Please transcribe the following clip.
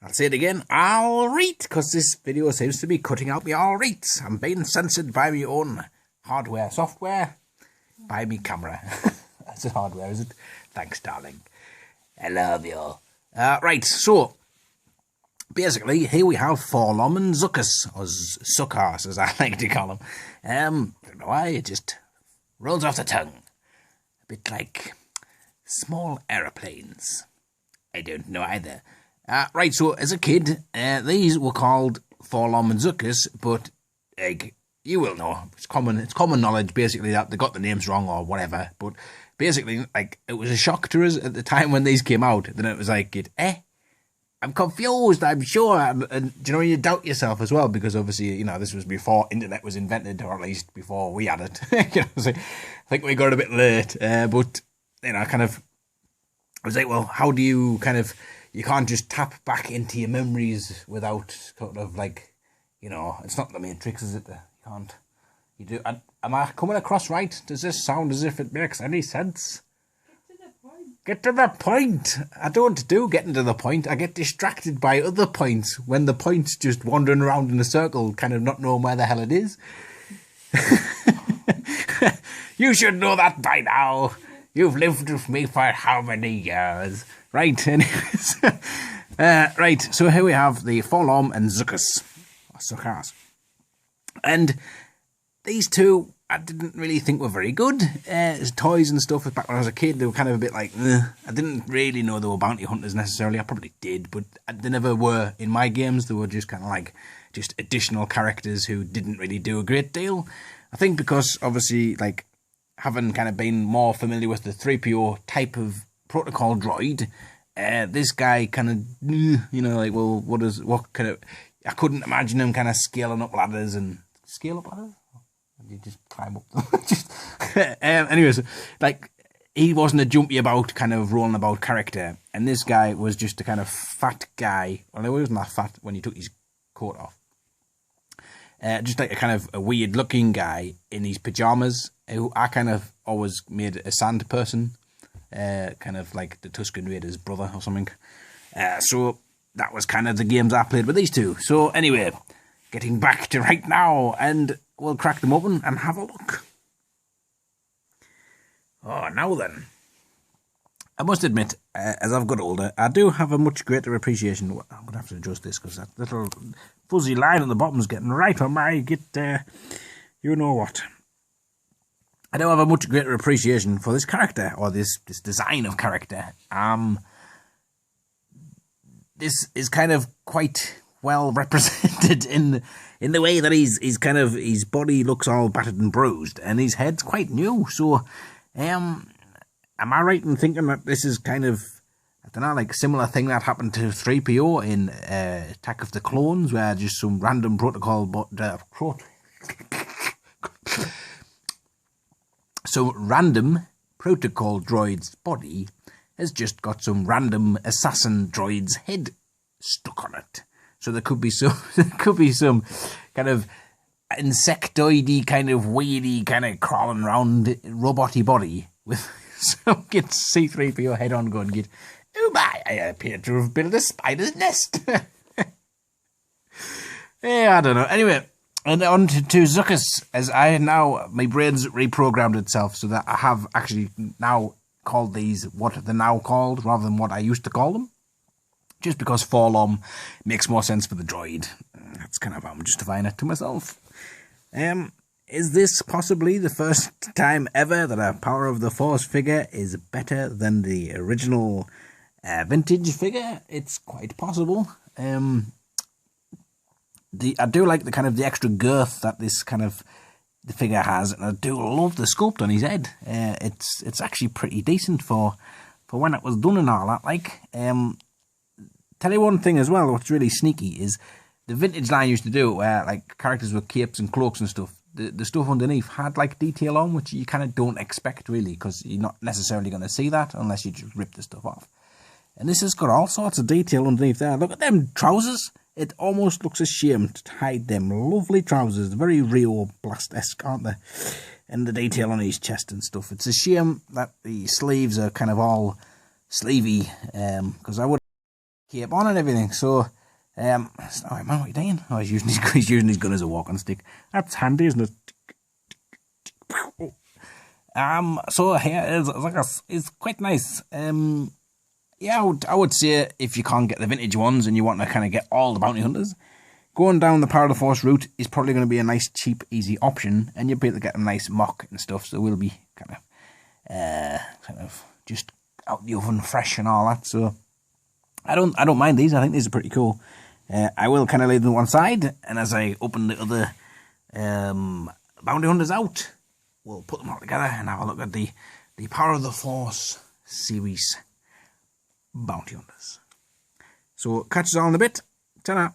I'll say it again, alright, because this video seems to be cutting out me alrights. I'm being censored by my own hardware, software, by me camera. That's the hardware, is it? Thanks, darling. I love you. Right, so, basically, here we have Forlom and Zuckus, or Suckas, as I like to call them. I don't know why, it just rolls off the tongue. A bit like small aeroplanes. I don't know either. Right, so as a kid, these were called Forlom and Zuckus, but you will know, it's common knowledge basically that they got the names wrong or whatever, but basically, it was a shock to us at the time when these came out. Then it was I'm confused, I'm sure, and you know, you doubt yourself as well, because obviously, you know, this was before internet was invented, or at least before we had it. You know, so I think we got a bit late, but, you know, I was like, well, how do you you can't just tap back into your memories without you know, it's not the Matrix, is it? You can't. You do. Am I coming across right? Does this sound as if it makes any sense? Get to the point. Get to the point. I don't do getting to the point. I get distracted by other points when the point's just wandering around in a circle, kind of not knowing where the hell it is. You should know that by now. You've lived with me for how many years? Right, anyways. Right, so here we have the Forlom and Zuckus. Or Suckas. And these two, I didn't really think were very good. As toys and stuff, back when I was a kid, they were kind of a bit like, ugh. I didn't really know they were bounty hunters necessarily. I probably did, but they never were in my games. They were just kind of just additional characters who didn't really do a great deal. I think because, obviously, having kind of been more familiar with the 3PO type of protocol droid, this guy kind of, you know, I couldn't imagine him kind of scaling up ladders and... Scale up ladders? You just climb up them. Anyways, he wasn't a jumpy about, kind of rolling about character, and this guy was just a kind of fat guy. Well, he wasn't that fat when he took his coat off. Just like a kind of a weird looking guy in his pajamas, who I kind of always made a sand person, kind of like the Tusken Raider's brother or something. So that was kind of the games I played with these two. So anyway, getting back to right now, and we'll crack them open and have a look. Oh, now then. I must admit, as I've got older, I do have a much greater appreciation. I'm going to have to adjust this because that little fuzzy line on the bottom is getting right on my you know what. I do have a much greater appreciation for this character, or this design of character. This is kind of quite well represented in the way that his body looks all battered and bruised, and his head's quite new. So, am I right in thinking that this is kind of, I don't know, a similar thing that happened to 3PO in Attack of the Clones, where just some random so random protocol droid's body has just got some random assassin droid's head stuck on it. So there could be some kind of insectoidy, kind of weirdy, kind of crawling around robot-y body with some C-3PO head on going, oh my, I appear to have built a spider's nest. Yeah, I don't know. Anyway, and on to Zuckus, as my brain's reprogrammed itself so that I have actually now called these what they're now called rather than what I used to call them. Just because Forlom makes more sense for the droid. That's kind of how I'm justifying it to myself. Is this possibly the first time ever that a Power of the Force figure is better than the original vintage figure? It's quite possible. I do like the extra girth that this the figure has, and I do love the sculpt on his head. It's actually pretty decent for when it was done and all that. Tell you one thing as well, what's really sneaky is the vintage line used to do it where characters with capes and cloaks and stuff, the stuff underneath had detail on, which you kind of don't expect really, because you're not necessarily going to see that unless you just rip the stuff off. And this has got all sorts of detail underneath there. Look at them trousers. It almost looks a shame to hide them lovely trousers. Very Rio Blast-esque, aren't they? And the detail on his chest and stuff. It's a shame that the sleeves are kind of all sleevey, because I would cape on and everything. So, oh man, what are you doing? Oh, he's using his gun as a walking stick. That's handy, isn't it? So here it's quite nice. Yeah, I would say if you can't get the vintage ones and you want to kind of get all the bounty hunters, going down the Power of the Force route is probably going to be a nice, cheap, easy option, and you'll be able to get a nice mock and stuff. So we'll be kind of just out the oven, fresh and all that. So I don't mind these. I think these are pretty cool. I will kind of lay them to one side, and as I open the other bounty hunters out, we'll put them all together and have a look at the Power of the Force series bounty hunters. So catch us all in a bit. Ta-da.